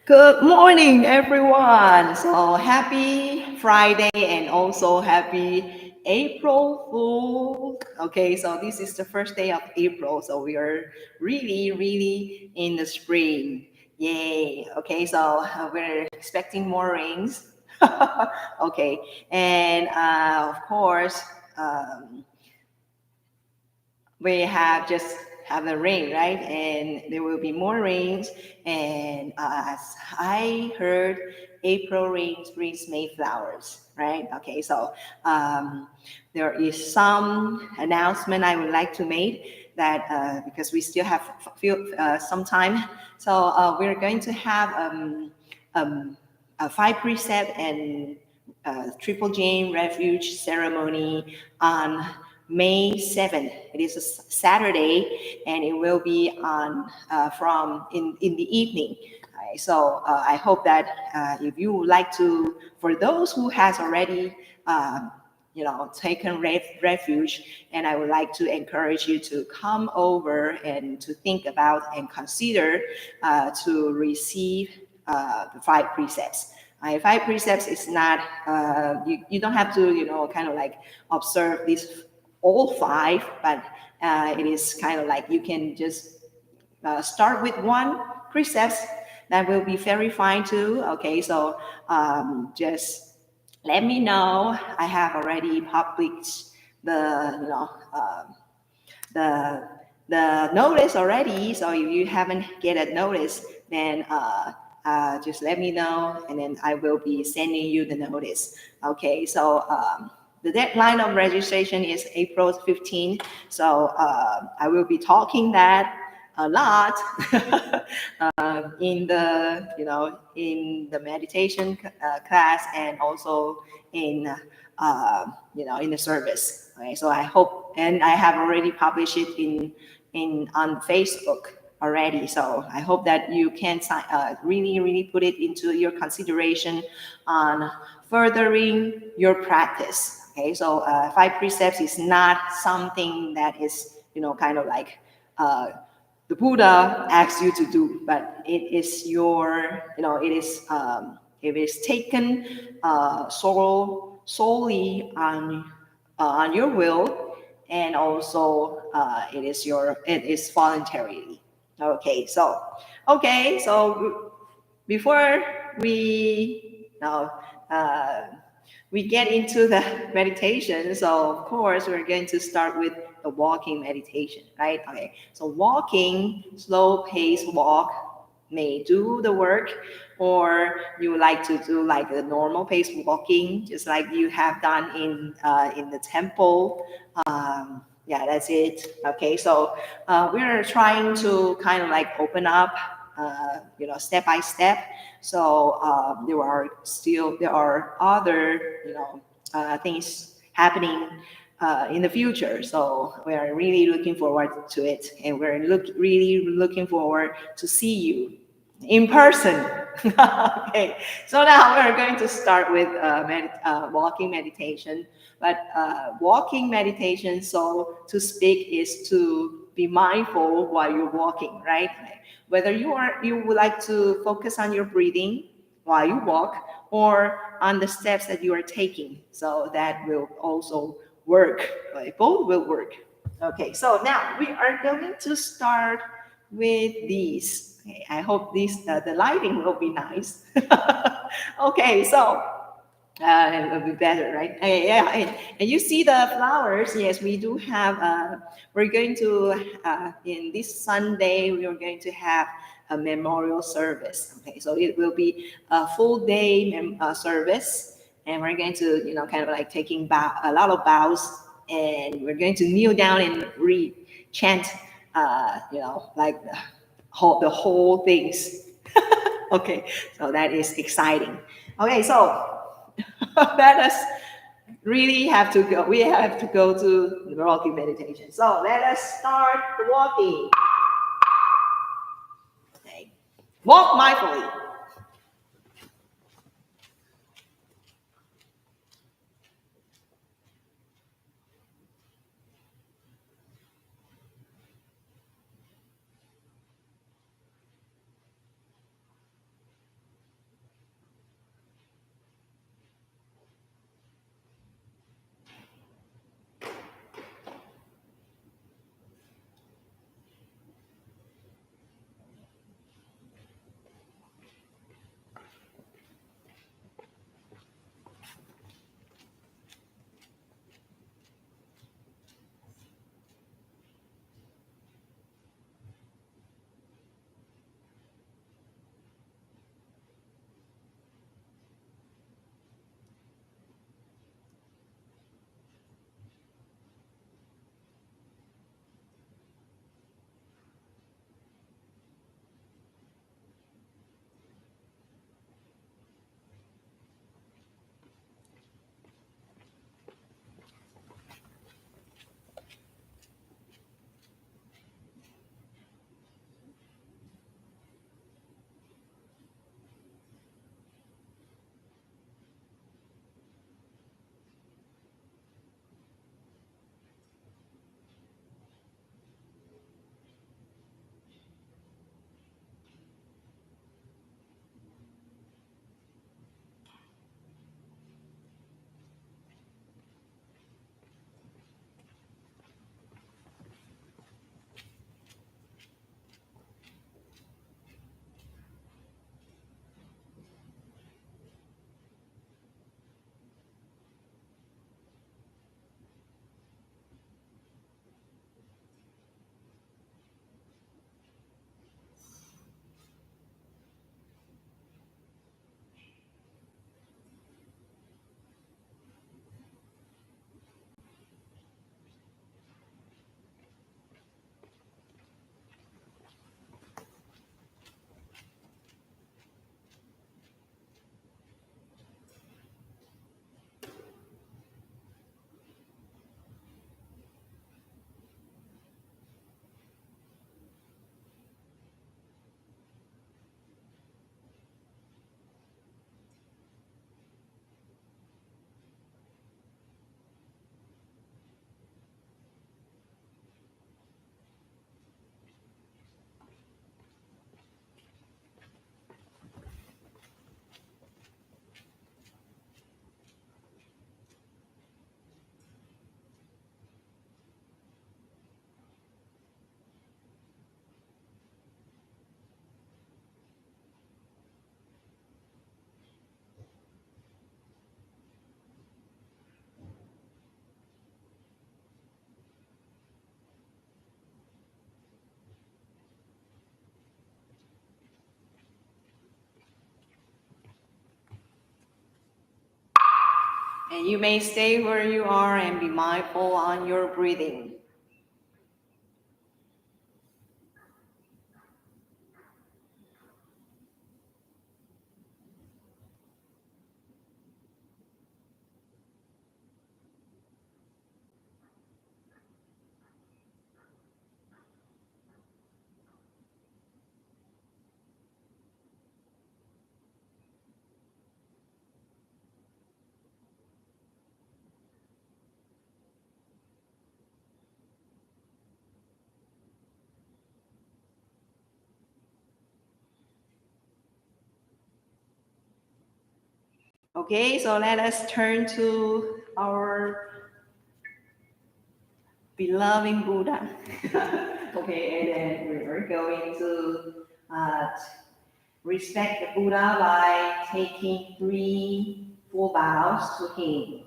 Good morning, everyone. So happy Friday and also happy April Fool. Okay, so this is the first day of April, so we are really in the spring. Yay. Okay, so we're expecting more rains. Okay, and of course, um, we have just have the rain, right? And there will be more rains. And as I heard, April rains brings May flowers, right? Okay, so there is some announcement I would like to make that because we still have some time. So we're going to have a five precept and Triple Jane Refuge ceremony on May 7th. It is a Saturday, and it will be on from in the evening. Right, so I hope that if you would like to, for those who has already taken refuge, and I would like to encourage you to come over and to think about and consider to receive the five precepts. Five precepts is not you don't have to kind of like observe these all five, but it is kind of like you can just start with one precept that will be very fine too. Okay, so just let me know. I have already published the the the notice already. So if you haven't get a notice, then just let me know, and then I will be sending you the notice. Okay, so the deadline of registration is April 15th. So I will be talking that a lot in the in the meditation class, and also in in the service. Okay, so I hope, and I have already published it in on Facebook already. So I hope that you can really put it into your consideration on furthering your practice. Okay, so five precepts is not something that is kind of like the Buddha asks you to do, but it is your, it is taken solely on your will, and also it is voluntarily. Okay, so before we now we get into the meditation. So of course, we're going to start with the walking meditation, right? Okay. So walking, slow pace walk may do the work, or you would like to do like the normal pace walking, just like you have done in the temple. Yeah, that's it. Okay, so we're trying to kind of like open up, step by step. So there are other things happening in the future. So we are really looking forward to it, and we're really looking forward to see you in person. Okay, so now we're going to start with walking meditation. But walking meditation, so to speak, is to be mindful while you're walking, right? Whether you would like to focus on your breathing while you walk, or on the steps that you are taking. So that will also work. Right? Both will work. Okay, so now we are going to start with these. Okay, I hope the lighting will be nice. Okay, so it will be better, right? Yeah, and you see the flowers. Yes, we do have. We're going to in this Sunday. We are going to have a memorial service. Okay, so it will be a full day service, and we're going to kind of like taking a lot of bows, and we're going to kneel down and chant. Like the whole things. Okay, so that is exciting. Okay, so let us really have to go. We have to go to the walking meditation. So let us start the walking. Okay. Walk mindfully. And you may stay where you are and be mindful on your breathing. Okay, so let us turn to our beloved Buddha. Okay, and then we're going to respect the Buddha by taking 3 full bows to him.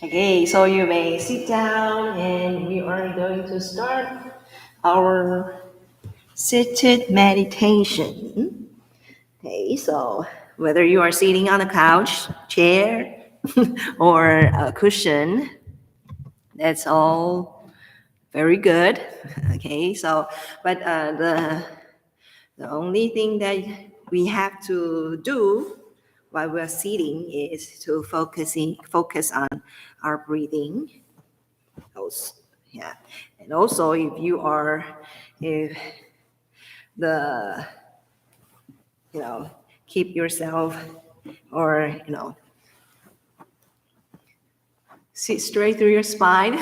Okay, so you may sit down and we are going to start our seated meditation. Okay, so whether you are sitting on a couch, chair, or a cushion, that's all very good. Okay, so but the only thing that we have to do while we're sitting is to focus on our breathing. Also, yeah, and also if the you know keep yourself or sit straight through your spine.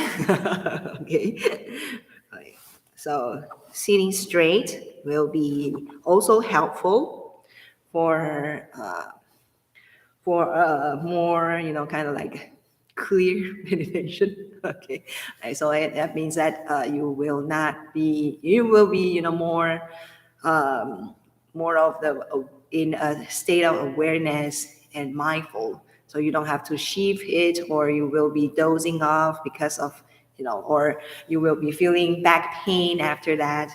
Okay, so sitting straight will be also helpful for more kind of like clear meditation. Okay, so that means that you will be more of the in a state of awareness and mindful, so you don't have to shift it or you will be dozing off because of or you will be feeling back pain after that,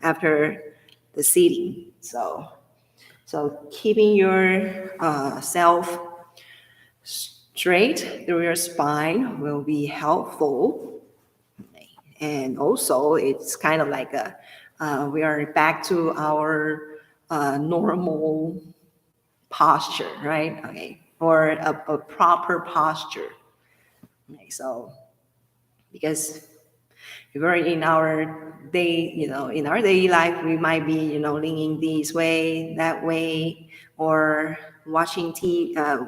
after the sitting. So keeping your self straight through your spine will be helpful. And also, it's kind of like we are back to our normal posture, right? Okay, or a proper posture. Okay, so because if we're in our in our daily life, we might be, leaning this way, that way, or watching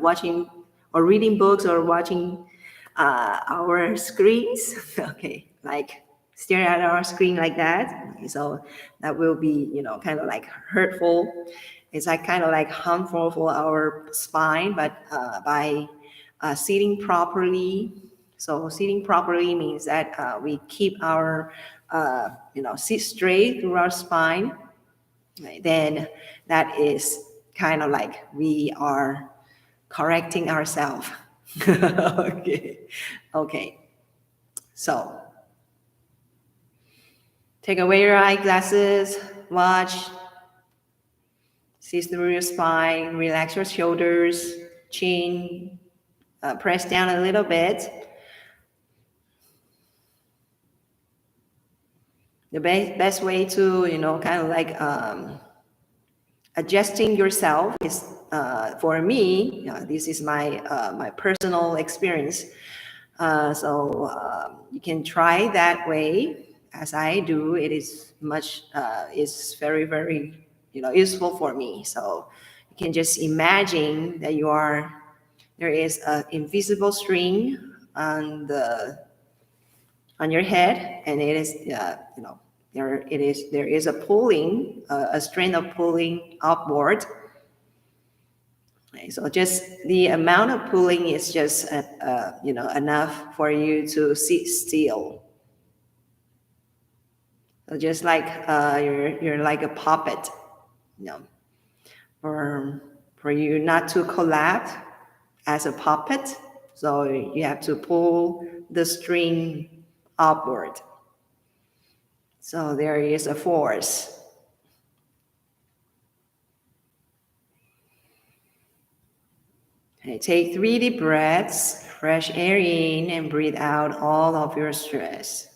watching or reading books or watching our screens. Okay, like stare at our screen like that. So that will be, kind of like hurtful. It's like kind of like harmful for our spine, but by sitting properly. So sitting properly means that we keep our, sit straight through our spine. Right? Then that is kind of like we are correcting ourselves. Okay. Okay. So take away your eyeglasses, watch, see through your spine, relax your shoulders, chin, press down a little bit. The best way to, kind of like adjusting yourself is, for me, this is my personal experience. So you can try that way as I do. It is is very, very, useful for me. So you can just imagine that there is an invisible string on your head, and it is, there is a pulling, a string of pulling upward, Okay, so just the amount of pulling is just enough for you to sit still. So just like you're like a puppet, you know, for you not to collapse as a puppet. So you have to pull the string upward. So there is a force. Okay, take 3 deep breaths, fresh air in, and breathe out all of your stress.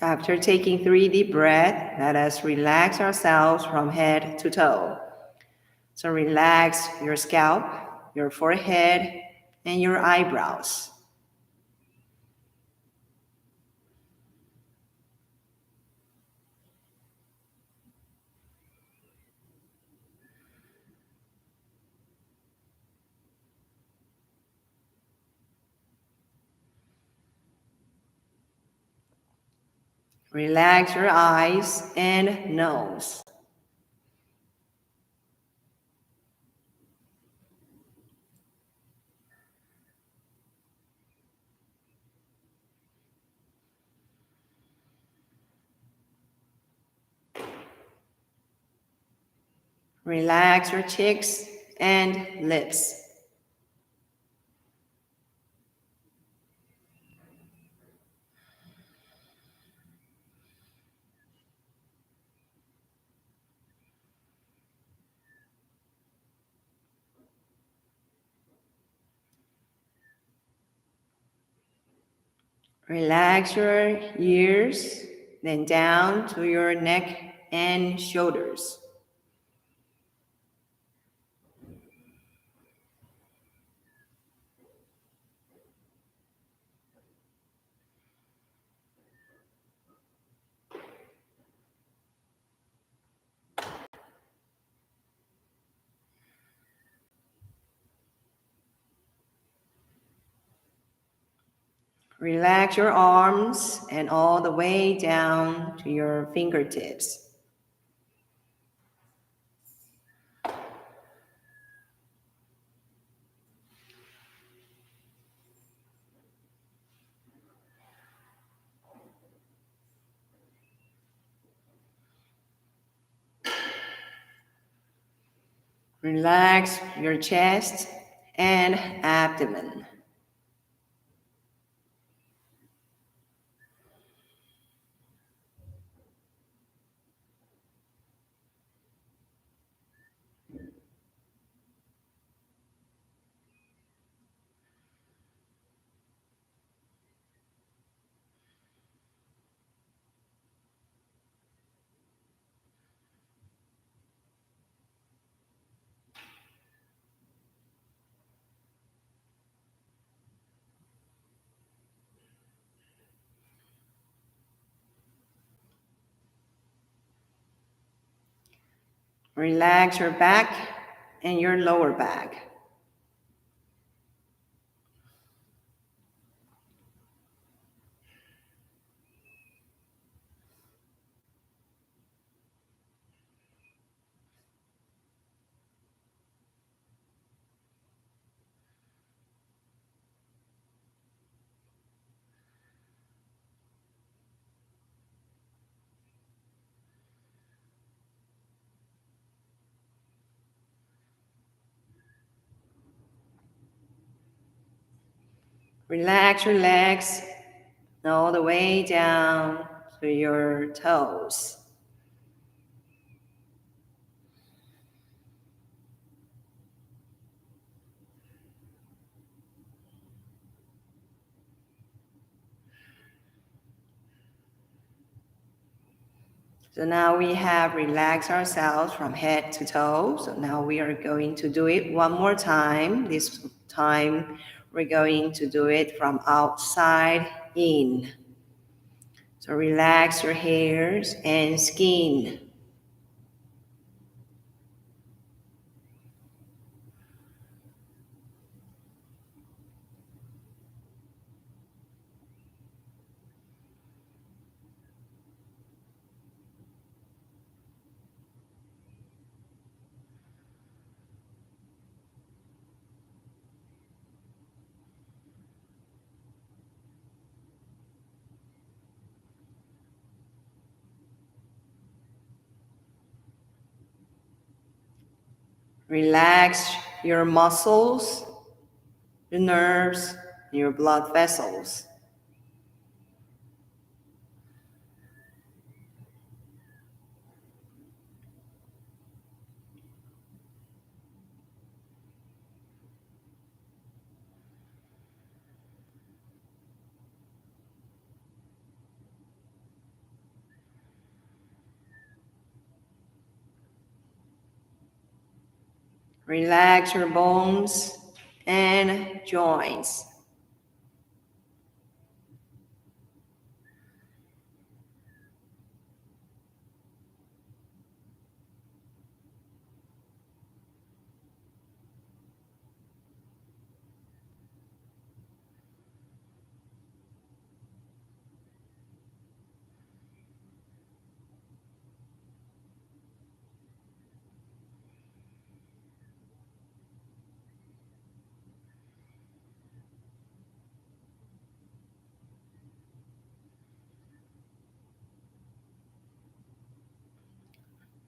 After taking 3 deep breaths, let us relax ourselves from head to toe. So relax your scalp, your forehead, and your eyebrows. Relax your eyes and nose. Relax your cheeks and lips. Relax your ears, then down to your neck and shoulders. Relax your arms and all the way down to your fingertips. Relax your chest and abdomen. Relax your back and your lower back. Relax your legs all the way down to your toes. So now we have relaxed ourselves from head to toe. So now we are going to do it one more time. This time we're going to do it from outside in. So relax your hairs and skin. Relax your muscles, your nerves, your blood vessels. Relax your bones and joints.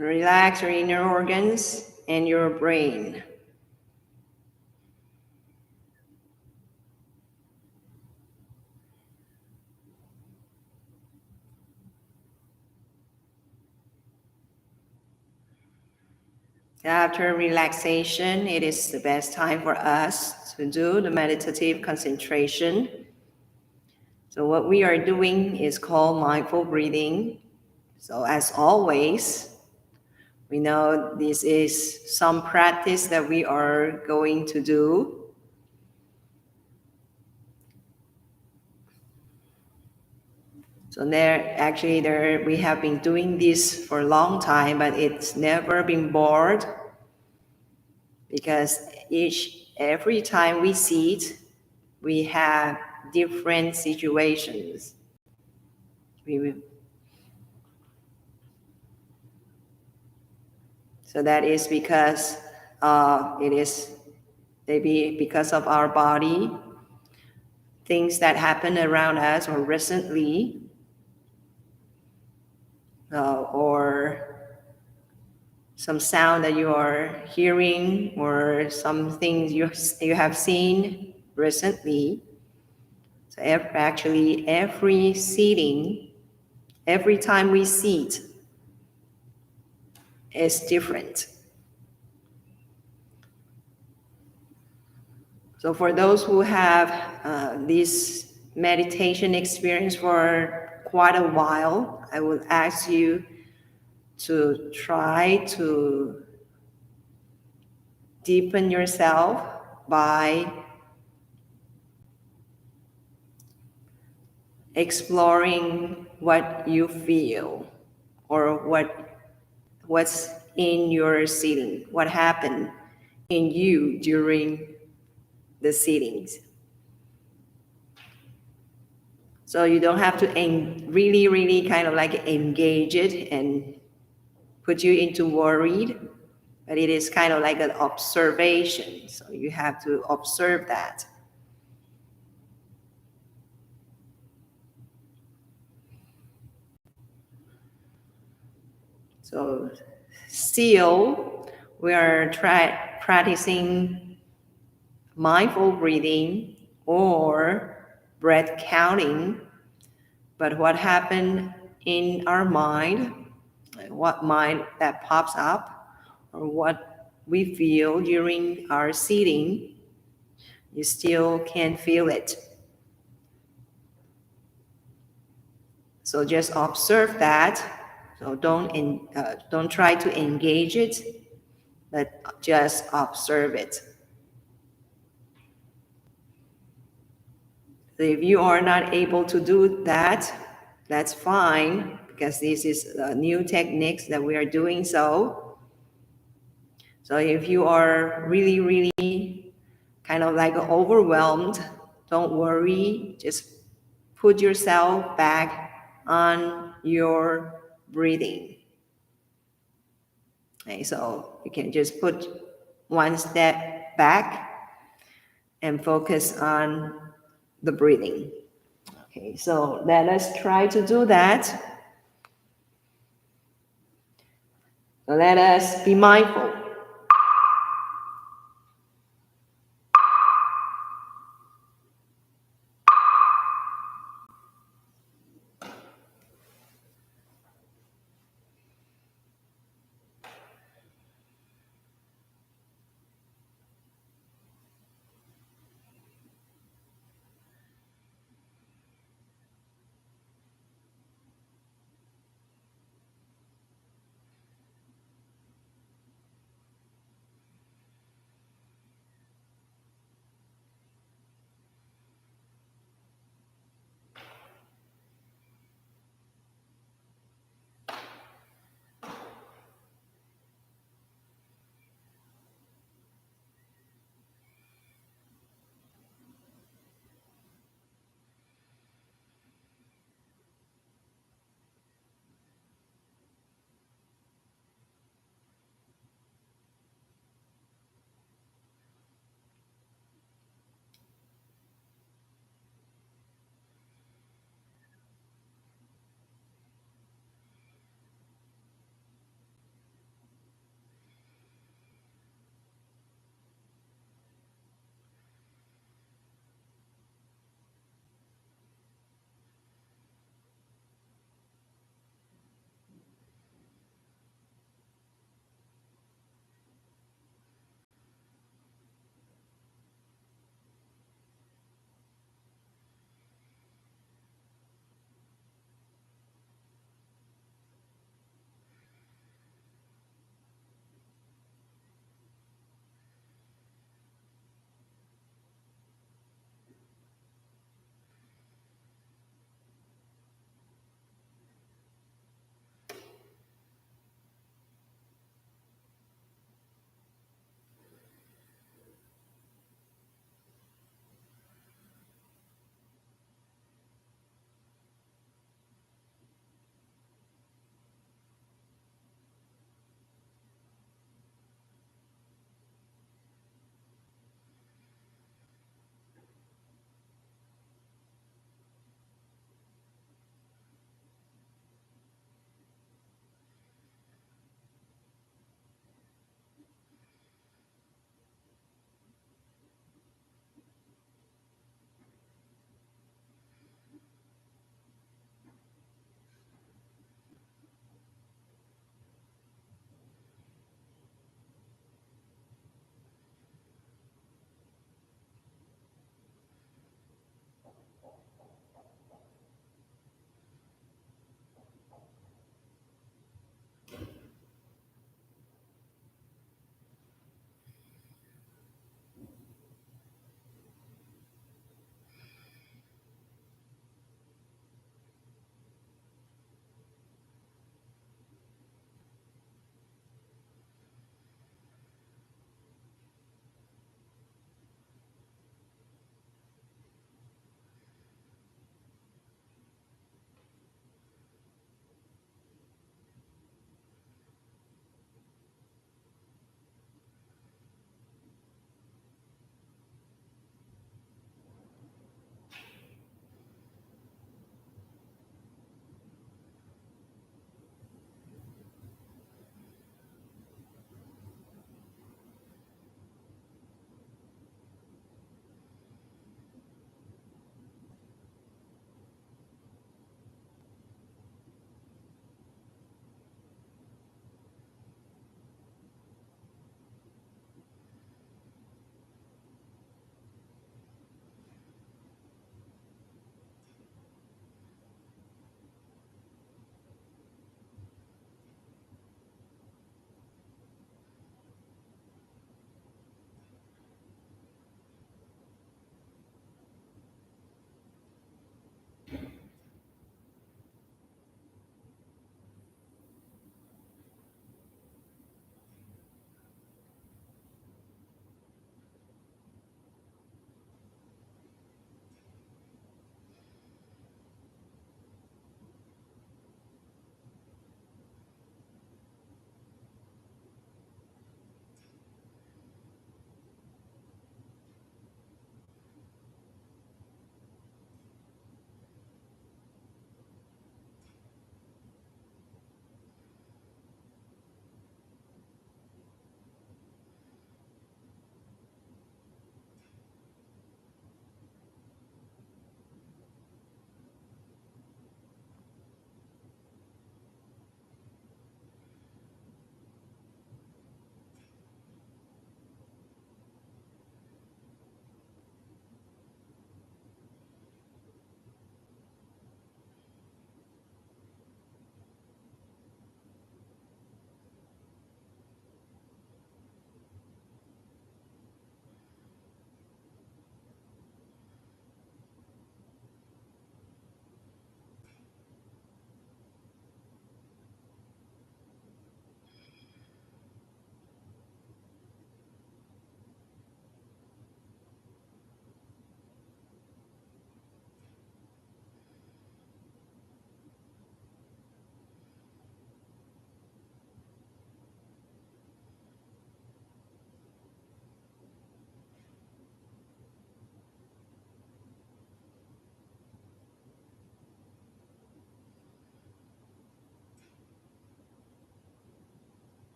Relax your inner organs and your brain. After relaxation, it is the best time for us to do the meditative concentration. So what we are doing is called mindful breathing. So as always, we know this is some practice that we are going to do. So we have been doing this for a long time, but it's never been bored because every time we sit, we have different situations. So that is because it is maybe because of our body, things that happen around us or recently, or some sound that you are hearing or some things you have seen recently. So every seating, every time we sit is different. So for those who have this meditation experience for quite a while, I would ask you to try to deepen yourself by exploring what you feel or what's in your sitting, what happened in you during the sittings. So you don't have to really kind of like engage it and put you into worried, but it is kind of like an observation. So you have to observe that. So still, we are practicing mindful breathing or breath counting, but what happened in our mind, what mind that pops up, or what we feel during our sitting, you still can feel it. So just observe that. So don't try to engage it, but just observe it. So if you are not able to do that, that's fine, because this is a new techniques that we are doing. So if you are really kind of like overwhelmed, don't worry. Just put yourself back on your breathing. Okay, so you can just put one step back and focus on the breathing. Okay, so let us try to do that. So let us be mindful.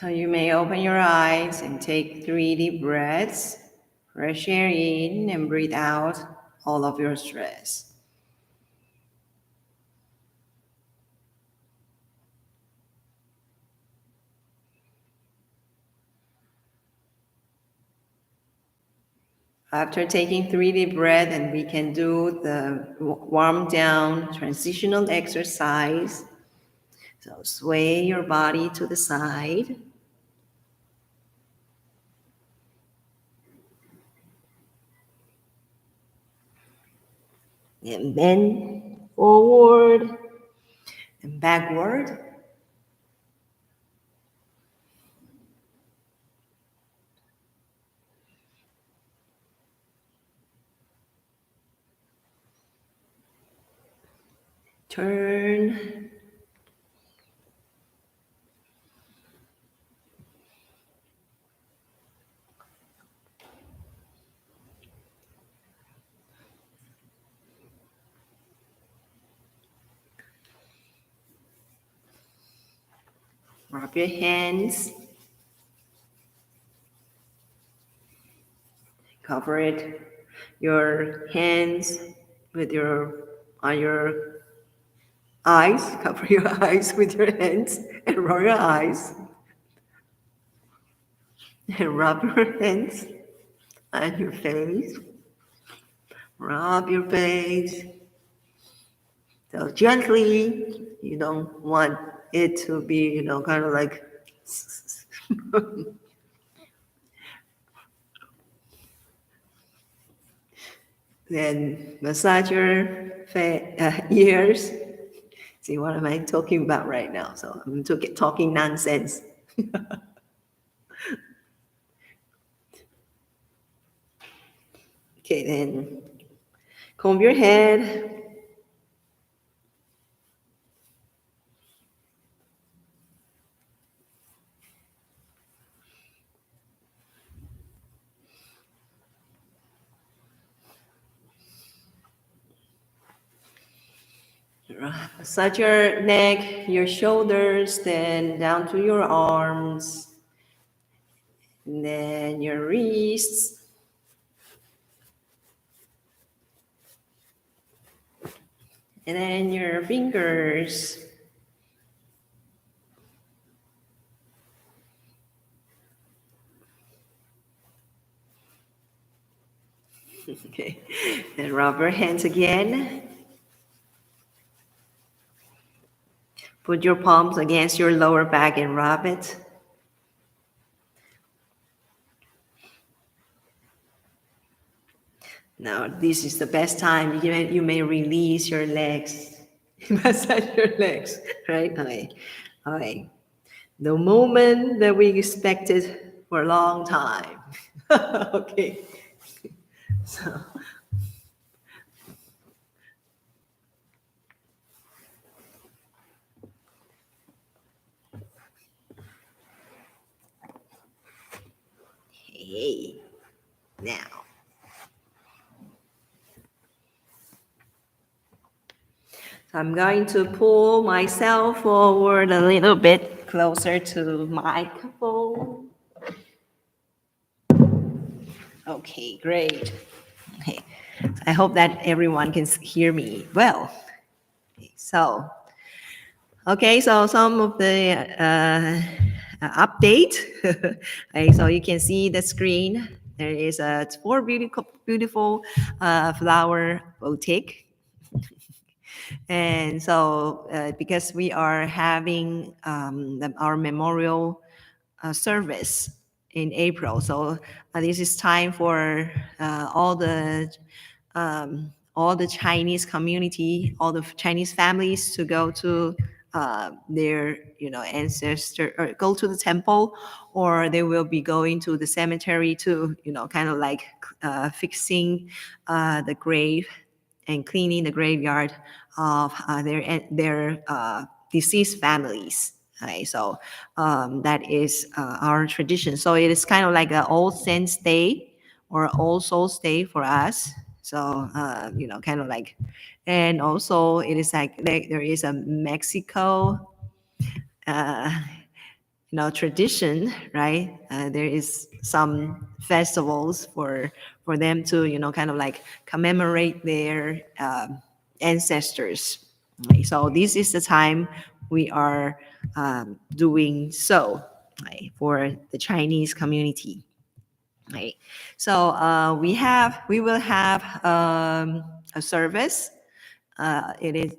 So you may open your eyes and take 3 deep breaths. Fresh air in and breathe out all of your stress. After taking 3 deep breaths, and we can do the warm down transitional exercise. So sway your body to the side. And bend forward and backward. Turn. Rub your hands. Cover it. Your hands with your on your eyes. Cover your eyes with your hands and rub your eyes. And rub your hands on your face. Rub your face. So gently. You don't want it to be, kind of like. Then massage your ears. See, what am I talking about right now? So I'm talking nonsense. Okay, then comb your head. Massage your neck, your shoulders, then down to your arms, and then your wrists, and then your fingers. Okay, then rub your hands again. Put your palms against your lower back and rub it. Now, this is the best time. You may release your legs, massage your legs, right? Okay. Okay. The moment that we expected for a long time. Okay. So, hey, now. I'm going to pull myself forward a little bit closer to the microphone. Okay, great. Okay, I hope that everyone can hear me well. So some of the update. Okay, so you can see the screen. There is a 4 beautiful flower boutique. And so because we are having our memorial service in April, so this is time for all the Chinese community, all the Chinese families to go to their ancestor, or go to the temple, or they will be going to the cemetery to kind of like fixing the grave and cleaning the graveyard of their deceased families. Okay, so that is our tradition. So it is kind of like an All Saints Day or All Souls Day for us. So kind of like, and also it is like there is a Mexico uh, tradition, right? There is some festivals for them to kind of like commemorate their ancestors. Right? So this is the time we are doing so, right, for the Chinese community. Right. So we will have a service. It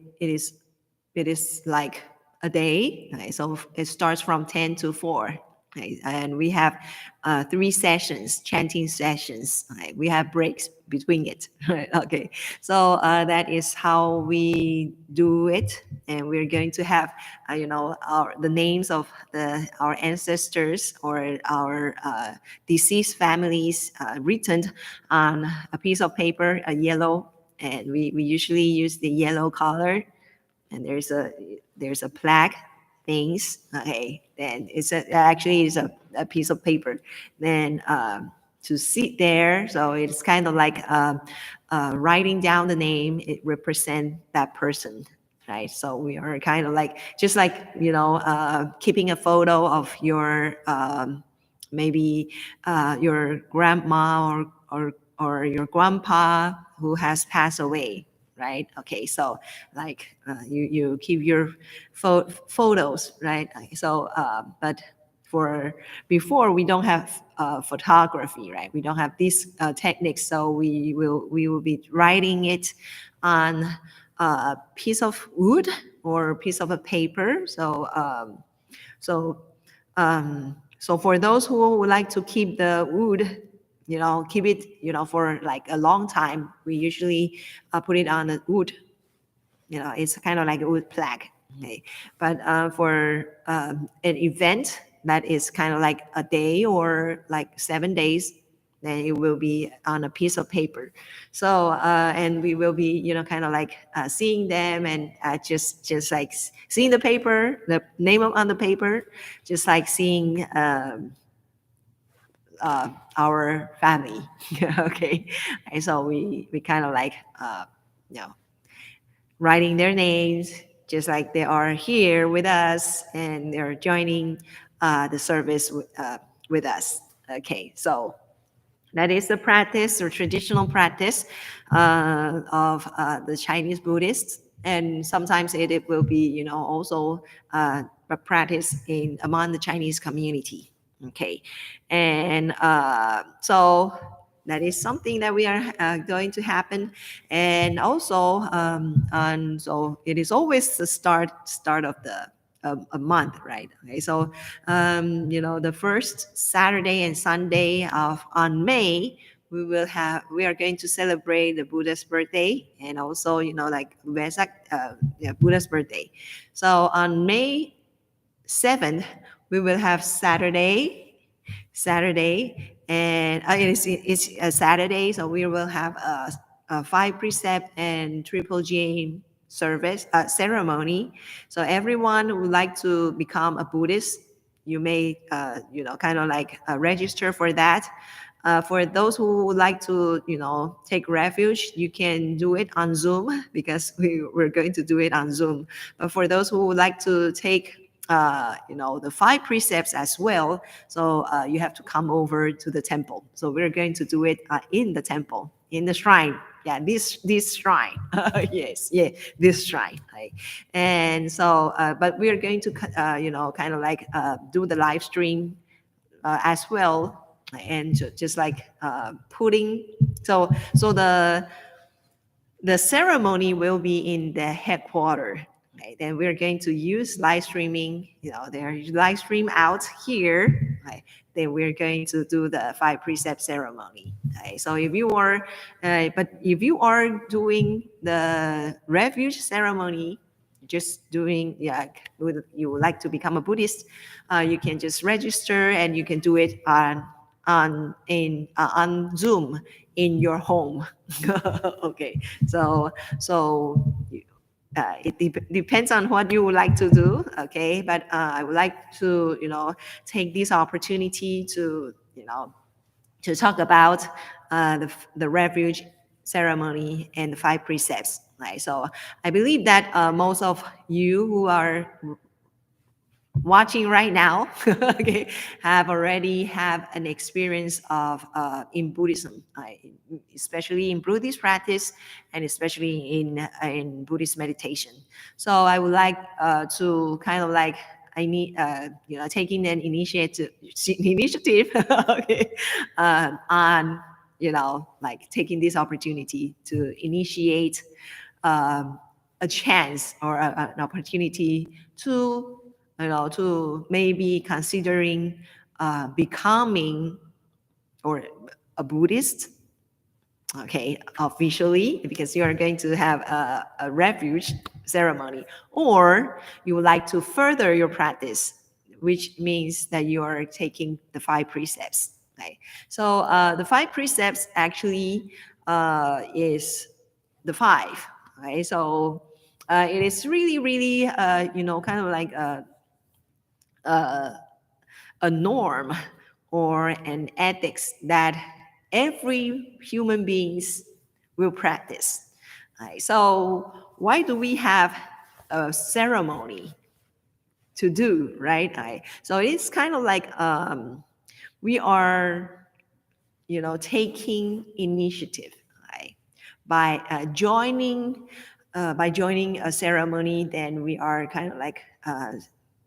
is like a day. Right? So it starts from 10 to 4. Right? And we have 3 sessions, chanting sessions. Right? We have breaks between it. Right? Okay. So that is how we do it. And we're going to have, the names of our ancestors or our deceased families written on a piece of paper, a yellow, and we usually use the yellow color, and there's a plaque things. Okay, then actually it's a piece of paper. Then to sit there, so it's kind of like writing down the name. It represents that person, right? So we are kind of like just like keeping a photo of your maybe your grandma or your grandpa who has passed away, right? Okay, so like you keep your photos, right? So but for before we don't have photography, right? We don't have these techniques, so we will be writing it on a piece of wood or a piece of a paper. So for those who would like to keep the wood, keep it, for like a long time, we usually put it on the wood. It's kind of like a wood plaque. Okay. But for an event that is kind of like a day or like 7 days, then it will be on a piece of paper. So and we will be kind of like seeing them, and just like seeing the paper, the name on the paper, just like seeing our family. Okay. And so we kind of like you know writing their names just like they are here with us, and they're joining the service with us. Okay, so that is the practice or traditional practice of the Chinese Buddhists, and sometimes it will be also a practice in among the Chinese community. Okay, and so that is something that we are going to happen, and also and so it is always the start of the a month, right? Okay, so the first Saturday and Sunday of on May, we are going to celebrate the Buddha's birthday, and also like Vesak, Buddha's birthday. So on May 7th, we will have Saturday, and it's a Saturday, so we will have a 5 precept and triple J service ceremony. So everyone who would like to become a Buddhist, you may kind of like register for that. For those who would like to take refuge, you can do it on Zoom, because we're going to do it on Zoom. But for those who would like to take the 5 precepts as well, so you have to come over to the temple. So we're going to do it in the temple, in the shrine. Yeah, this shrine. Yes, yeah, this shrine. Right? And so, but we are going to kind of like do the live stream as well, and just like putting. So the ceremony will be in the headquarters. Right? Then we're going to use live streaming. They're live stream out here. Right? Then we're going to do the 5 precept ceremony. Right? So if you are doing the refuge ceremony, just doing, you would like to become a Buddhist, you can just register, and you can do it on Zoom in your home. Okay, so it depends on what you would like to do. Okay, but I would like to take this opportunity to to talk about the refuge ceremony and the 5 precepts. Right. So I believe that most of you who are watching right now, okay, have already have an experience of in Buddhism, especially in Buddhist practice, and especially in Buddhist meditation. So I would like to kind of like I need taking an initiative okay, on like taking this opportunity to initiate um, a chance or an opportunity to to maybe considering becoming or a Buddhist, okay, officially, because you are going to have a refuge ceremony, or you would like to further your practice, which means that you are taking the 5 precepts. Right? So the 5 precepts actually is the five. Right? So it is really, really, kind of like a, a norm or an ethics that every human beings will practice. Right? So why do we have a ceremony to do, right? So it's kind of like we are, taking initiative, right? By joining a ceremony, then we are kind of like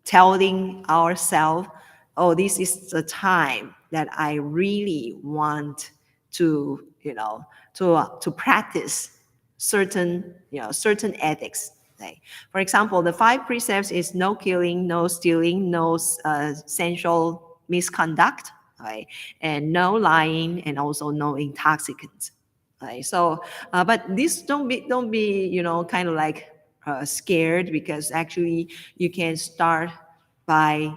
telling ourselves, oh, this is the time that I really want to, to practice certain ethics. Right? For example, the 5 precepts is no killing, no stealing, no sensual misconduct, right? And no lying, and also no intoxicants. Right? So, but this don't be kind of like scared, because actually you can start by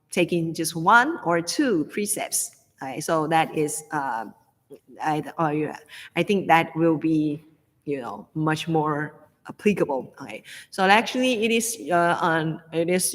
taking just 1 or 2 precepts. Right? So that is I think that will be much more applicable. Right? So actually it is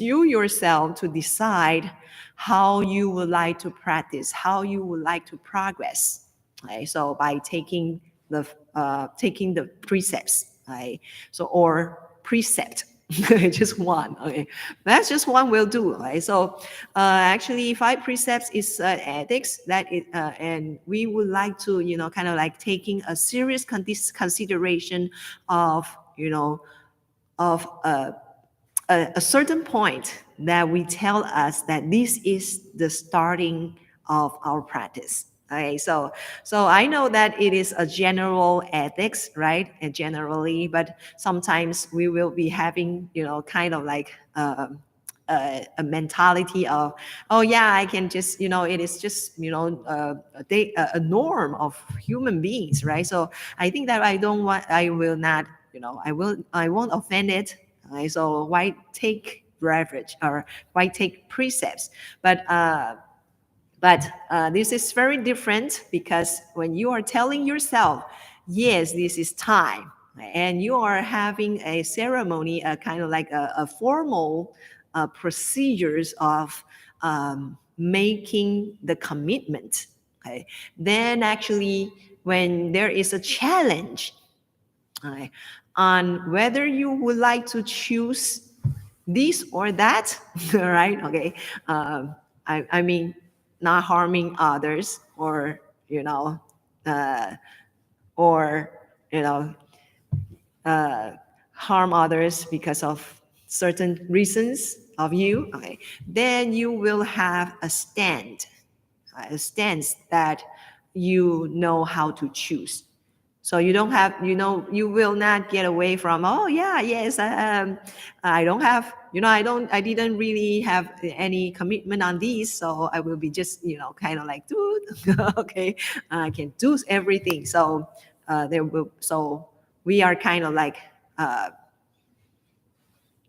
you yourself to decide how you would like to practice, how you would like to progress. Right? So by taking the precepts, right? So or precept, just one. Okay, that's just one will do. Right? So actually, 5 precepts is ethics that and we would like to kind of like taking a serious consideration of of a certain point that we tell us that this is the starting of our practice. Okay, so I know that it is a general ethics, right? And generally, but sometimes we will be having, kind of like a mentality of, oh yeah, I can just, it is just, a norm of human beings, right? So I think that I will not, I won't offend it. Right? So why take leverage, or why take precepts? But this is very different, because when you are telling yourself, yes, this is time, and you are having a ceremony, a kind of like a formal procedures of making the commitment. Okay, then actually, when there is a challenge, okay, on whether you would like to choose this or that, right? Okay, I mean, not harming others, or uh, or you know, uh, harm others because of certain reasons of you. Okay, then you will have a stance that you know how to choose. So you don't have, you will not get away from, oh yeah, yes, I don't have, I didn't really have any commitment on these, so I will be just, kind of like, dude, okay, I can do everything. So so we are kind of like,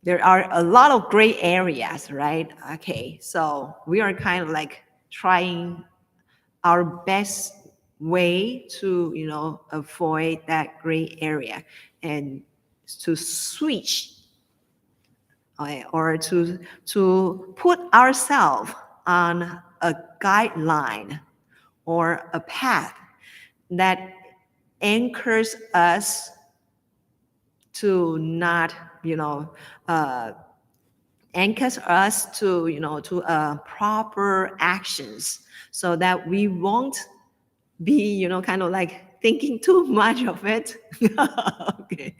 there are a lot of gray areas, right? Okay, so we are kind of like trying our best way to avoid that gray area, and to switch, or to put ourselves on a guideline or a path that anchors us to not uh, anchors us to, to proper actions, so that we won't be, kind of like thinking too much of it. Okay.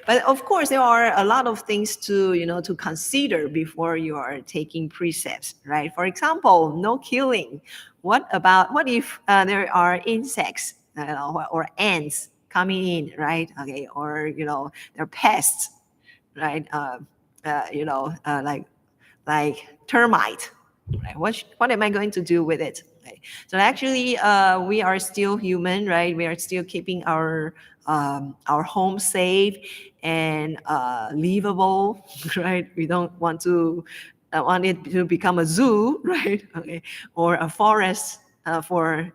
But of course, there are a lot of things to, to consider before you are taking precepts, right? For example, no killing. What if there are insects, or ants coming in, right? Okay. Or, there are pests, right? Like termite, right? What am I going to do with it? Right? So actually, we are still human, right? We are still keeping our home safe and livable, right? We don't want it to become a zoo, right? Okay, or a forest for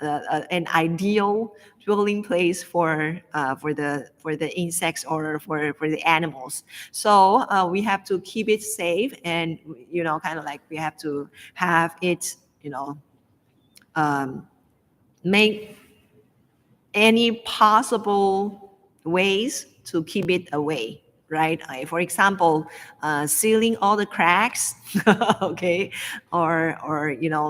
an ideal dwelling place for the insects or for the animals. So we have to keep it safe, and kind of like we have to have it, um, make any possible ways to keep it away, right? For example, sealing all the cracks, okay, or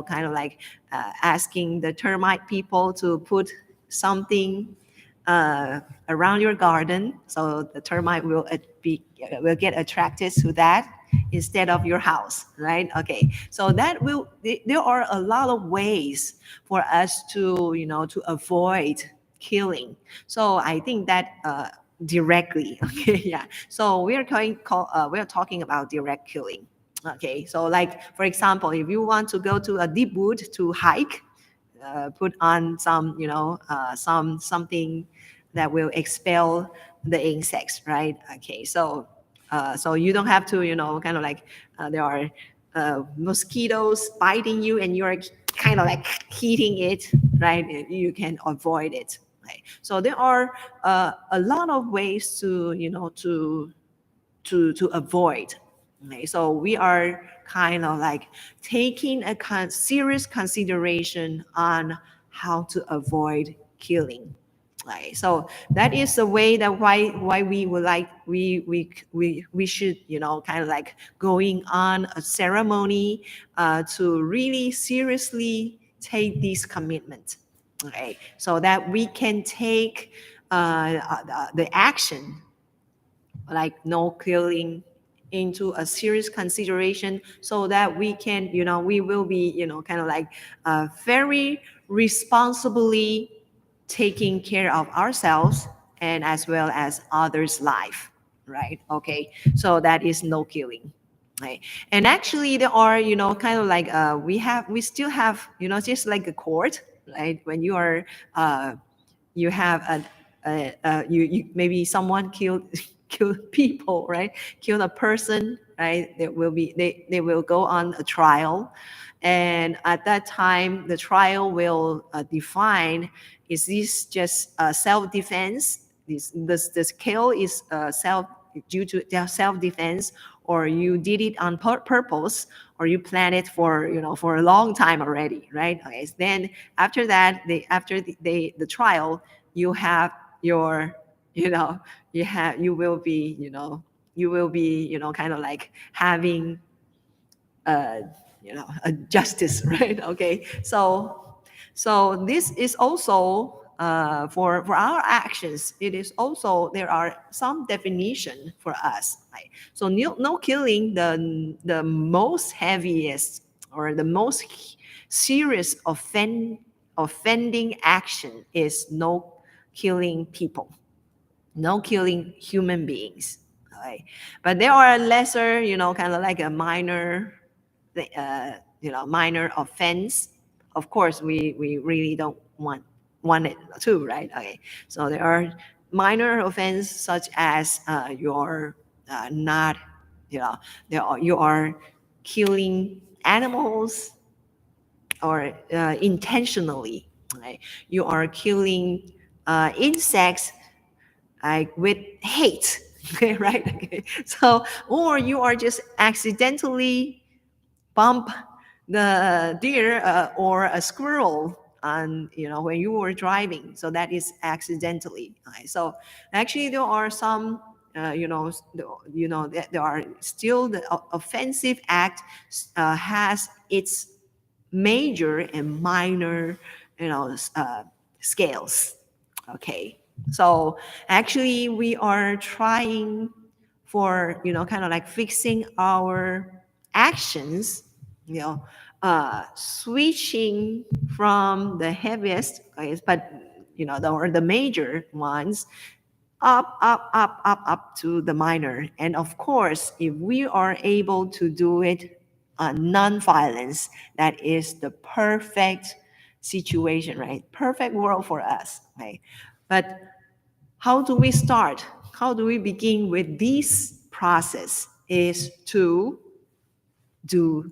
kind of like asking the termite people to put something around your garden, so the termite will get attracted to that instead of your house, right? Okay, so there are a lot of ways for us to, to avoid killing. So I think that directly, okay, yeah. So we are talking about direct killing. Okay, so like for example, if you want to go to a deep wood to hike, put on some, something that will expel the insects, right? Okay, so you don't have to, kind of like there are mosquitoes biting you, and you're kind of like hitting it, right? You can avoid it. Right? So there are a lot of ways to, to avoid. Okay? So we are kind of like taking a serious consideration on how to avoid killing. Right. So that is the way that why we would like we should, kind of like going on a ceremony to really seriously take these commitments. Okay, so that we can take the action like no killing into a serious consideration, so that we can, we will be, kind of like very responsibly taking care of ourselves and as well as others' life, right? Okay, so that is no killing. Right. And actually there are, kind of like we still have, just like a court, right? When you are you have you maybe someone killed killed people, right? Killed a person, right? They will go on a trial, and at that time the trial will define, is this just self-defense, this kill is self due to their self-defense, or you did it on purpose, or you planned it for, for a long time already, right? Okay, so then after that, after the trial, you have your, you know you will be, kind of like having uh a justice, right? Okay, so this is also for our actions. It is also, there are some definition for us, right? So no killing, the most heaviest or the most serious offending action is no killing people, no killing human beings. Right? But there are lesser, kind of like a minor, minor offense. Of course, we really don't want it too, right? Okay, so there are minor offense such as you're not, you are killing animals, or intentionally, right? You are killing insects like with hate. Okay, right? Okay. So, or you are just accidentally bump the deer or a squirrel on, when you were driving. So that is accidentally. Right? So actually there are some there are still the offensive act has its major and minor, scales. Okay, so actually we are trying for, kind of like fixing our actions, switching from the heaviest, but or the major ones, up to the minor. And of course, if we are able to do it non-violence, that is the perfect situation, right? Perfect world for us, right? But how do we start? How do we begin with this process? Is to do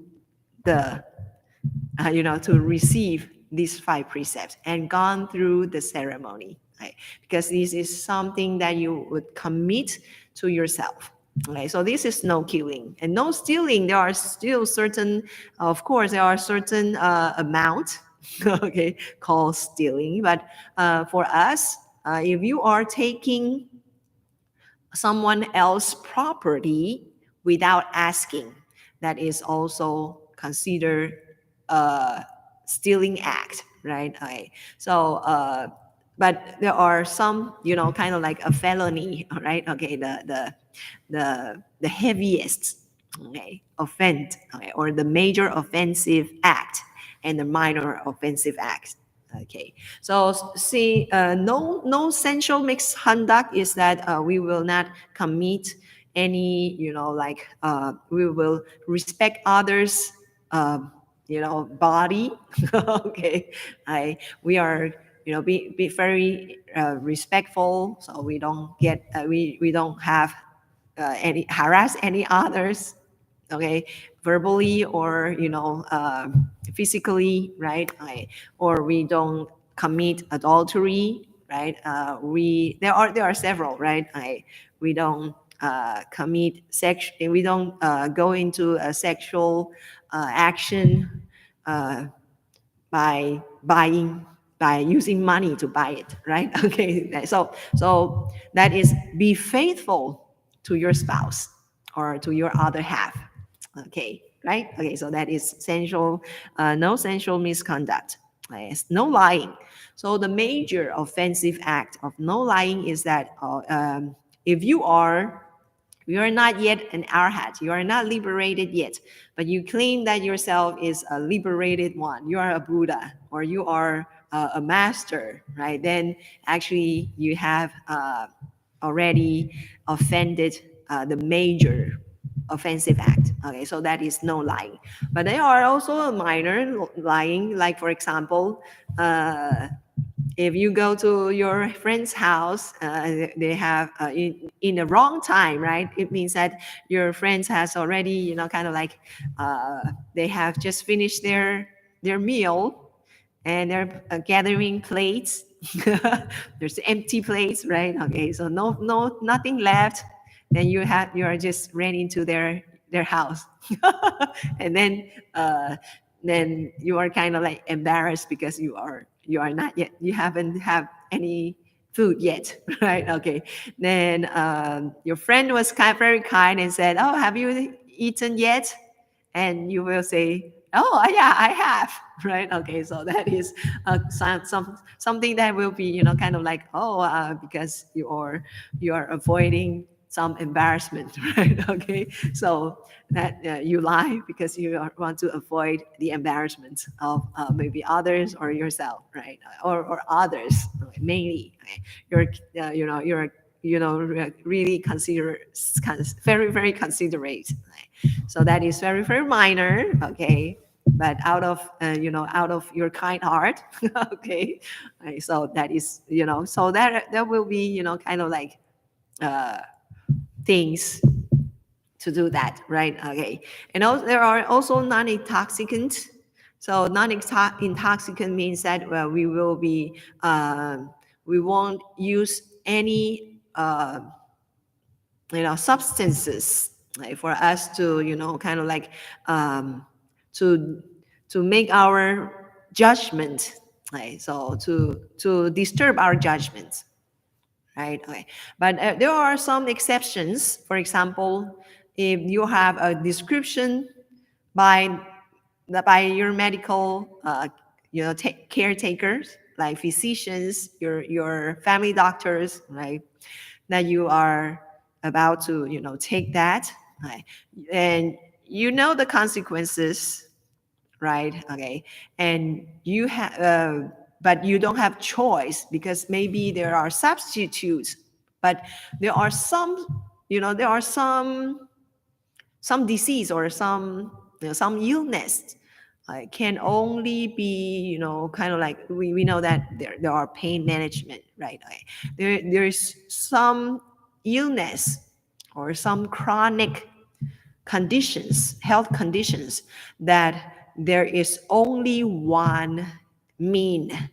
the, to receive these 5 precepts and gone through the ceremony, right? Because this is something that you would commit to yourself. Okay, so this is no killing and no stealing. There are still certain, of course, there are certain amount, okay, called stealing. But for us, if you are taking someone else's property without asking, that is also considered a stealing act, right? Okay. So, but there are some, kind of like a felony, right? Okay, the heaviest, okay, offense, okay, or the major offensive act and the minor offensive act. Okay, so see, no sensual misconduct is that we will not commit any, we will respect others, body. Okay, we are, be very respectful, so we don't get, we don't have any harass any others, okay, verbally or physically, right? Or we don't commit adultery, right? We there are several, right? We don't commit sex, we don't go into a sexual action uh, by buying, by using money to buy it, right? Okay, so that is, be faithful to your spouse or to your other half. Okay, right? Okay, so that is sensual, no sensual misconduct. Yes, no lying. So the major offensive act of no lying is that if you are not yet an arhat, you are not liberated yet, but you claim that yourself is a liberated one, you are a Buddha or you are a master, right? Then actually you have already offended the major offensive act. Okay, so that is no lying. But there are also a minor lying, like for example, if you go to your friend's house, they have in the wrong time, right? It means that your friends has already, kind of like they have just finished their meal and they're gathering plates. There's empty plates, right? Okay, so nothing left. Then you are just ran into their house, and then you are kind of like embarrassed because you are not yet, you haven't have any food yet, right? Okay, then your friend was very kind and said, oh, have you eaten yet? And you will say, oh yeah, I have, right? Okay, so that is something that will be, kind of like, oh, because you are avoiding some embarrassment, right? Okay, so that you lie because you want to avoid the embarrassment of maybe others or yourself, right? Or others, mainly, right? You're really very very considerate, right? So that is very very minor, okay, but out of your kind heart. Okay, right? So that is, so that will be, kind of like uh things to do that, right? Okay, and also there are also non-intoxicant. So non-intoxicant means that, well, we won't use any substances, like, for us to, kind of like to make our judgment, right? So to disturb our judgment, right? Okay. But there are some exceptions. For example, if you have a description by by your medical caretakers, like physicians, your family doctors, right, that you are about to take that, right, and you know the consequences, right? Okay, and you have but you don't have choice because maybe there are substitutes, but there are there are some disease or some illness can only be kind of like we know that there are pain management, right? Okay. There's some illness or some chronic conditions, health conditions, that there is only one mean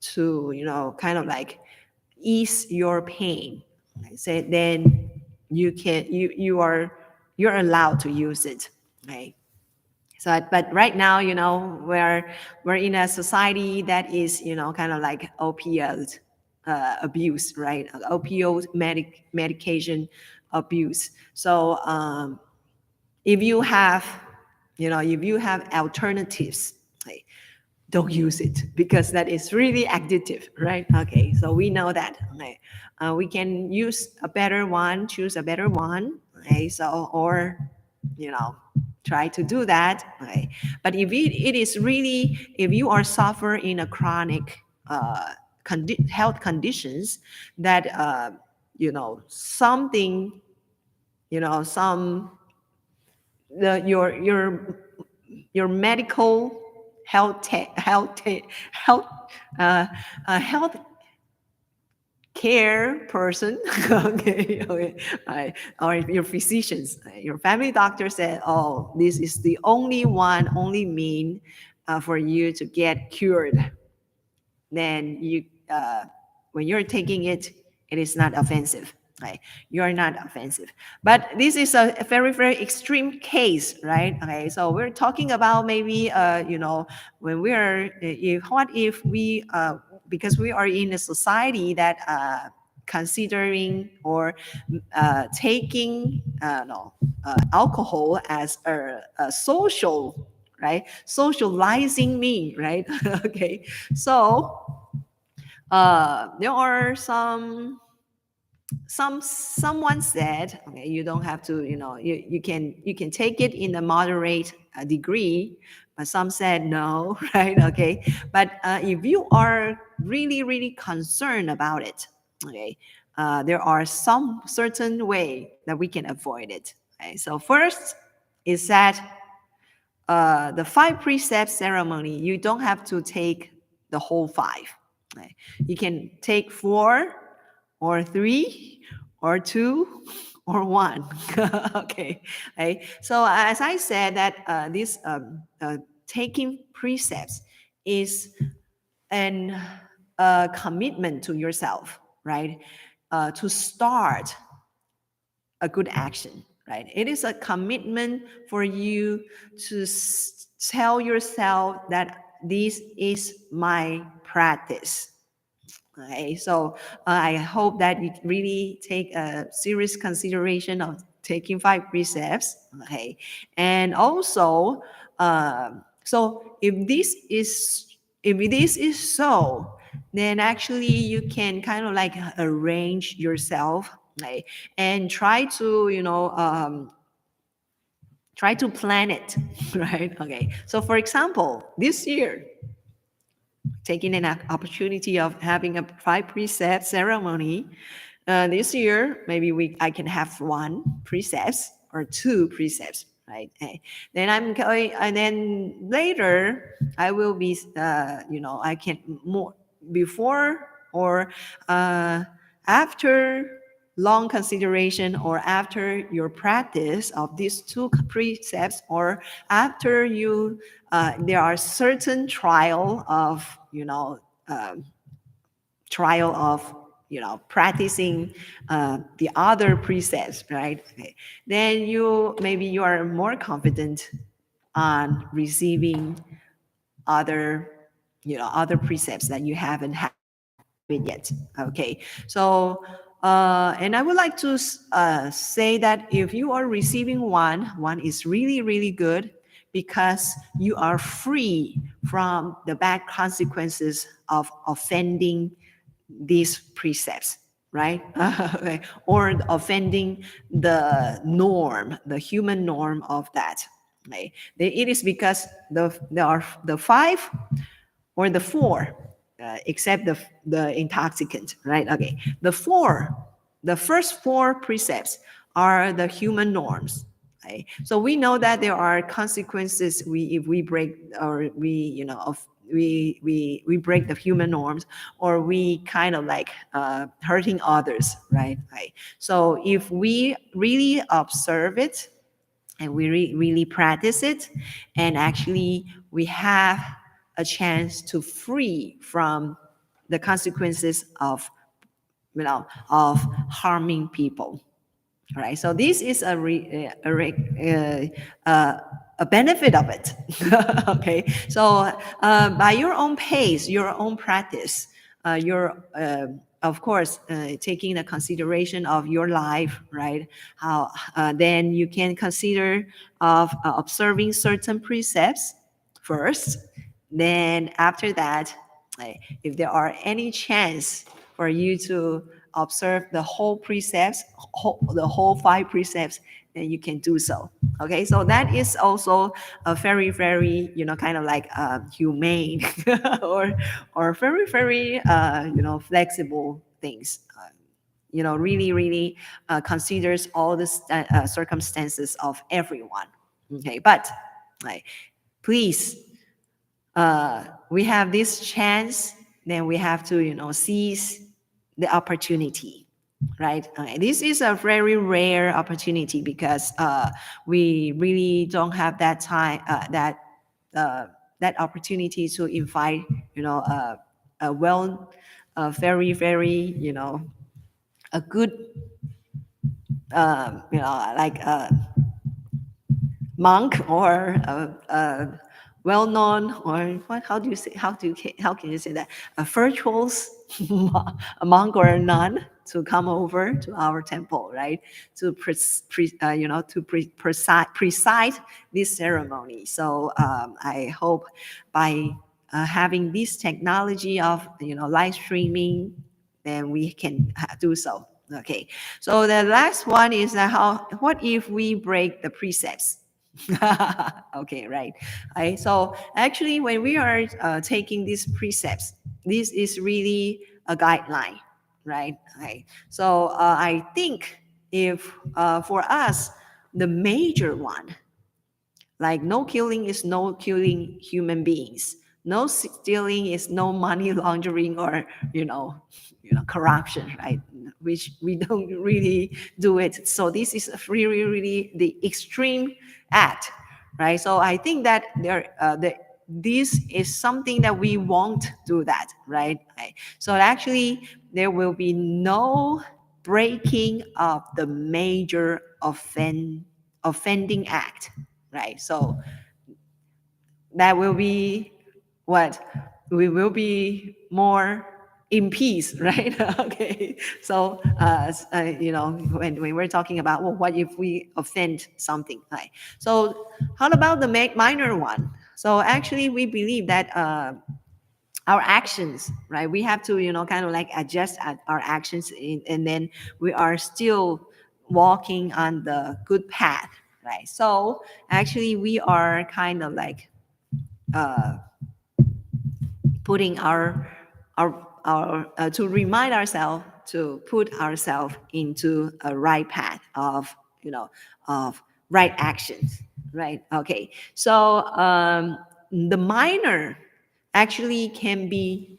to kind of like ease your pain. I say then you're allowed to use it, right? So, but right now, we're in a society that is, kind of like opioid abuse, right? Opioid medication abuse. So, if you have, if you have alternatives, like, don't use it because that is really addictive, right? Okay, so we know that. Right? We can use a better one, choose a better one, okay? So, or, you know, try to do that, right? But if it is really, if you are suffering in a chronic health conditions that, something, some, your medical health uh, health care person, okay, okay, right, or your physicians, your family doctor said, oh, this is the only mean for you to get cured, then you when you're taking it, it is not offensive, right? You're not offensive. But this is a very, very extreme case, right? Okay, so we're talking about maybe when we are if what if we because we are in a society that considering or taking no alcohol as a social, right, socializing me, right? Okay, so there are someone said, okay, you don't have to, you can take it in a moderate degree, but some said no, right? Okay, but if you are really, really concerned about it, okay, there are some certain way that we can avoid it. Okay? So first is that the five precepts ceremony, you don't have to take the whole five. Right? You can take four or three or two or one. Okay. Right? So as I said that this taking precepts is an commitment to yourself, right? To start a good action, right? It is a commitment for you to tell yourself that this is my practice. Okay, so I hope that you really take a serious consideration of taking five precepts. Okay, and also, so if this is so, then actually you can kind of like arrange yourself, right, and try to plan it, right? Okay, so for example, this year, taking an opportunity of having a five precept ceremony. This year, maybe I can have one precepts or two precepts, right? Then I'm going, and then later I will be, I can more before or after long consideration or after your practice of these two precepts or after you there are certain trial of trial of practicing the other precepts, right? Okay. Then you are more confident on receiving other precepts that you haven't had it yet. Okay, so And I would like to say that if you are receiving one is really, really good because you are free from the bad consequences of offending these precepts, right? Okay. Or offending the norm, the human norm of that. Okay. It is because there are the five or the four, except the intoxicant, right? Okay. The first four precepts are the human norms. Okay? So we know that there are consequences if we break or we we break the human norms or we kind of like hurting others, right? Right. So if we really observe it and we really practice it, and actually we have a chance to free from the consequences of of harming people. All right, so this is a benefit of it. Okay, so by your own pace, your own practice, your of course taking the consideration of your life, right? How then you can consider of observing certain precepts first. Then after that, if there are any chance for you to observe the whole precepts, the whole five precepts, then you can do so. Okay, so that is also a very, very, kind of like humane or very, very, flexible things. Really, really considers all the circumstances of everyone. Okay, but please, we have this chance, then we have to, seize the opportunity, right? This is a very rare opportunity because we really don't have that time, that opportunity to invite, a very, very, a good, like a monk or a well-known or what? How do you say? How can you say that? A virtual a monk or a nun to come over to our temple, right? To preside this ceremony. So I hope by having this technology of live streaming, then we can do so. Okay. So the last one is what if we break the precepts? Okay, right. So actually, when we are taking these precepts, this is really a guideline, right? So I think if for us, the major one, like no killing is no killing human beings. No stealing is no money laundering or corruption, right? Which we don't really do it. So this is really, really the extreme act, right? So I think that this is something that we won't do that, right? So actually, there will be no breaking of the major offending act, right? So that will be what we will be more in peace, right? Okay. So when we're talking about, well, what if we offend something, right? So how about the minor one? So actually we believe that our actions, right, we have to kind of like adjust our actions and then we are still walking on the good path, right? So actually we are kind of like uh, putting our to remind ourselves to put ourselves into a right path of of right actions, right? Okay, so the minor actually can be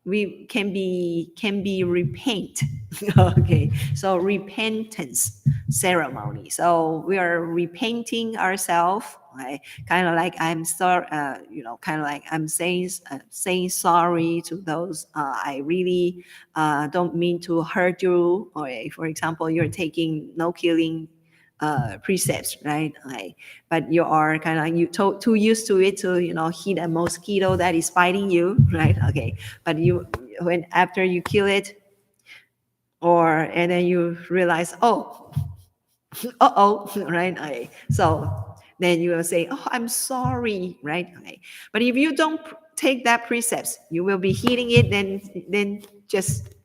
we can be repent. Okay, so repentance ceremony, so we are repenting ourselves, right? Kind of like I'm sorry, kind of like I'm saying sorry to those I really don't mean to hurt you, or for example you're taking no killing precepts, right? But you are kind of too used to it to hit a mosquito that is biting you, right? Okay, but when after you kill it, and then you realize, oh, uh-oh, right? Okay. So then you will say, oh, I'm sorry, right? Okay. But if you don't take that precepts, you will be hitting it, then just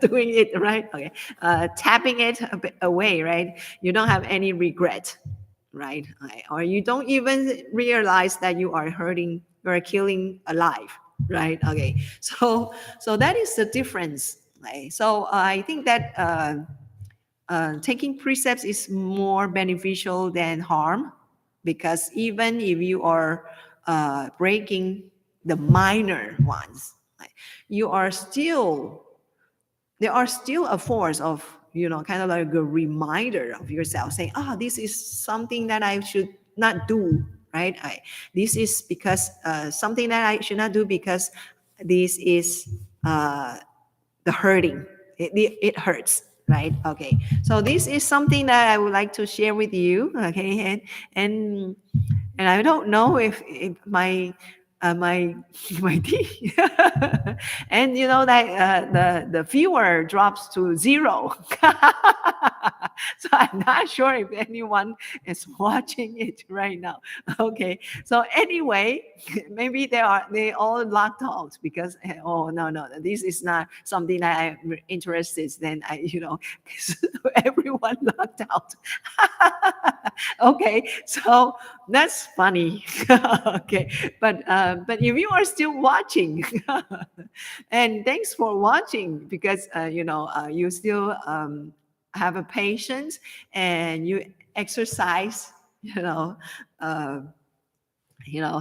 doing it, right? Okay. Tapping it a bit away, right? You don't have any regret, right? Okay. Or you don't even realize that you are hurting, you are killing a life, right? Okay. So that is the difference. Right? So I think that taking precepts is more beneficial than harm, because even if you are breaking the minor ones, right, you are still there are still a force of, kind of like a reminder of yourself saying, this is something that I should not do, right? This is because something that I should not do, because this is uh, the hurting. It hurts, right? Okay. So this is something that I would like to share with you. Okay. And and I don't know if my my tea and that the viewer drops to zero. So I'm not sure if anyone is watching it right now. Okay. So anyway, maybe they all locked out because oh no, this is not something that I'm interested. Then everyone locked out. Okay. So that's funny. Okay, but if you are still watching, and thanks for watching, because you still have a patience, and you exercise, uh,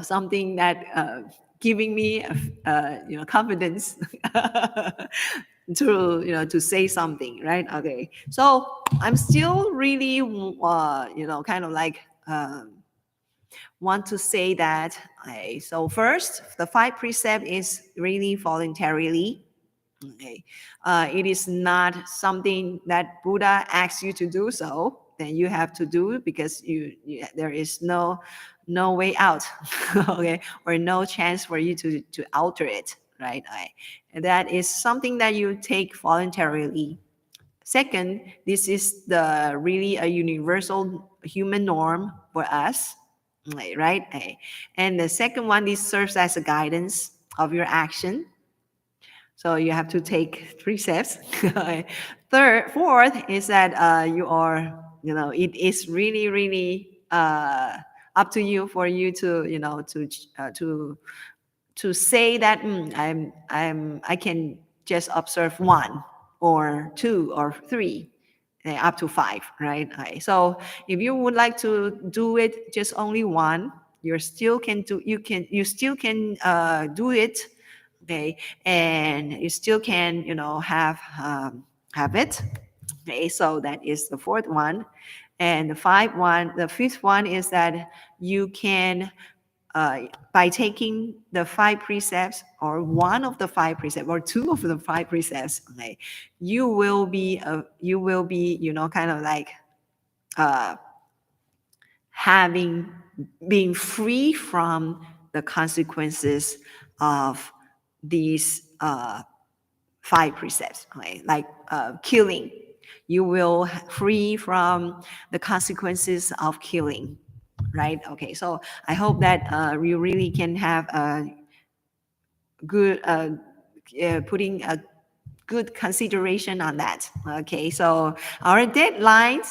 something that giving me confidence to say something, right? Okay, so I'm still really kind of like want to say that. Okay, so first, the five precept is really voluntarily. Okay, it is not something that Buddha asks you to do, so then you have to do it, because there is no way out. Okay, or no chance for you to alter it, right? And that is something that you take voluntarily. Second, this is the really a universal human norm for us, right? And the second one, this serves as a guidance of your action. So you have to take three steps. Fourth is that you are, it is really, really up to you, for you to, to say that I can just observe one or two or three, up to five, right? So if you would like to do it just only one, you still can do it, okay, and you still can have it, okay. So that is the fourth one. And the fifth one is that you can by taking the five precepts, or one of the five precepts, or two of the five precepts, okay, you will be kind of like uh, having being free from the consequences of these five precepts, okay? Like killing. You will free from the consequences of killing, right? Okay, so I hope that you really can have a good putting a good consideration on that. Okay, so our deadline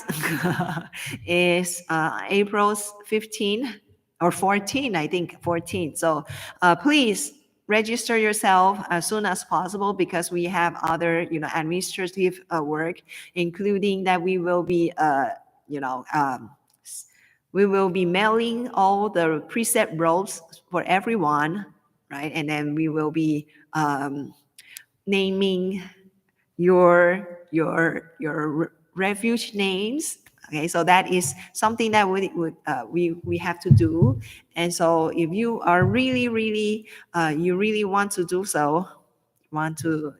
is April 15 or 14, I think 14. So please register yourself as soon as possible, because we have other administrative work, including that we will be you know um, we will be mailing all the precept robes for everyone, right? And then we will be naming your refuge names. Okay, so that is something that we have to do. And so if you are really you really want to do so, want to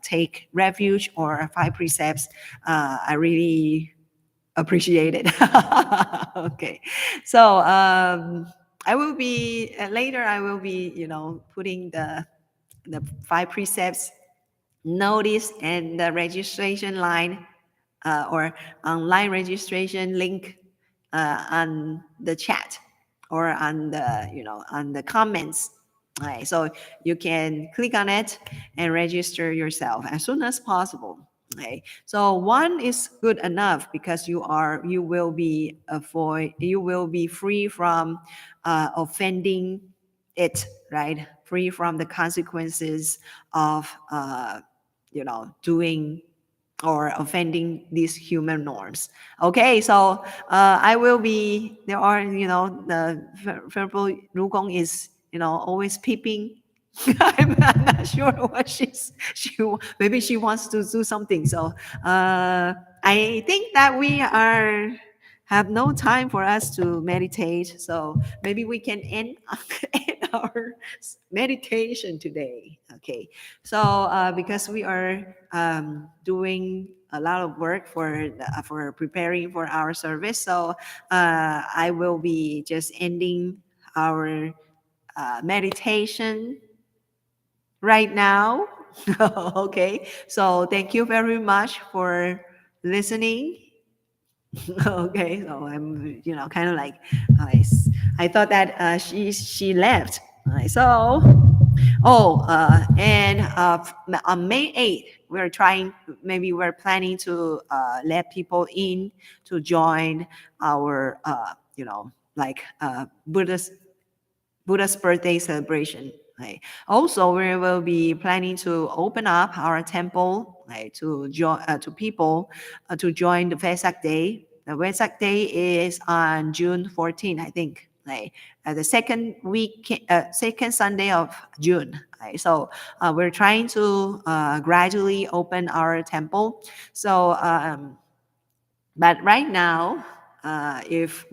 take refuge or five precepts, I really appreciate it. Okay, so I will be later, I will be putting the five precepts notice and the registration line or online registration link on the chat or on the on the comments. Right, so you can click on it and register yourself as soon as possible. Okay, so one is good enough because you will be free from offending it, right? Free from the consequences of doing or offending these human norms. Okay, so I will be. There are the verbal Rugong is always peeping. I'm not sure what maybe she wants to do something. So I think that we are have no time for us to meditate. So maybe we can end, end our meditation today. Okay. So because we are doing a lot of work for preparing for our service, so I will be just ending our meditation right now. Okay. So thank you very much for listening. Okay, so I'm kind of like I thought that she left. So and on May 8th we're trying, maybe we're planning to let people in to join our like Buddha's birthday celebration. Right. Also, we will be planning to open up our temple, right, to join to people to join the Vesak Day. The Vesak Day is on June 14th, I think. Right, the second Sunday of June. Right. So we're trying to gradually open our temple. So, but right now, if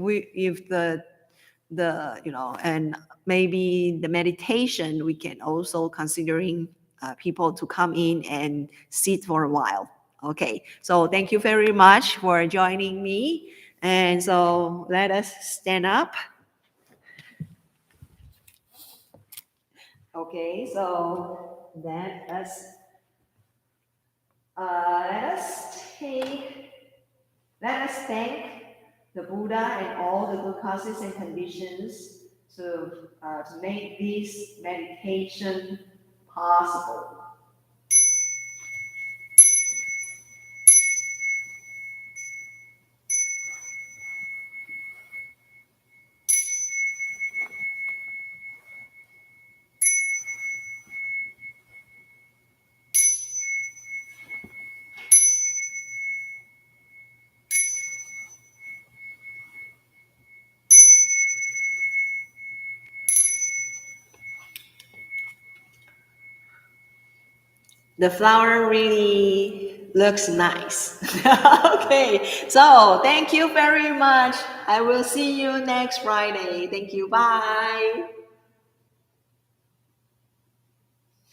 and maybe the meditation, we can also considering people to come in and sit for a while. Okay, so thank you very much for joining me, and so let us stand up. Okay, so let us take let us thank the Buddha and all the good causes and conditions to make this meditation possible. The flower really looks nice. Okay, so thank you very much. I will see you next Friday. Thank you. Bye.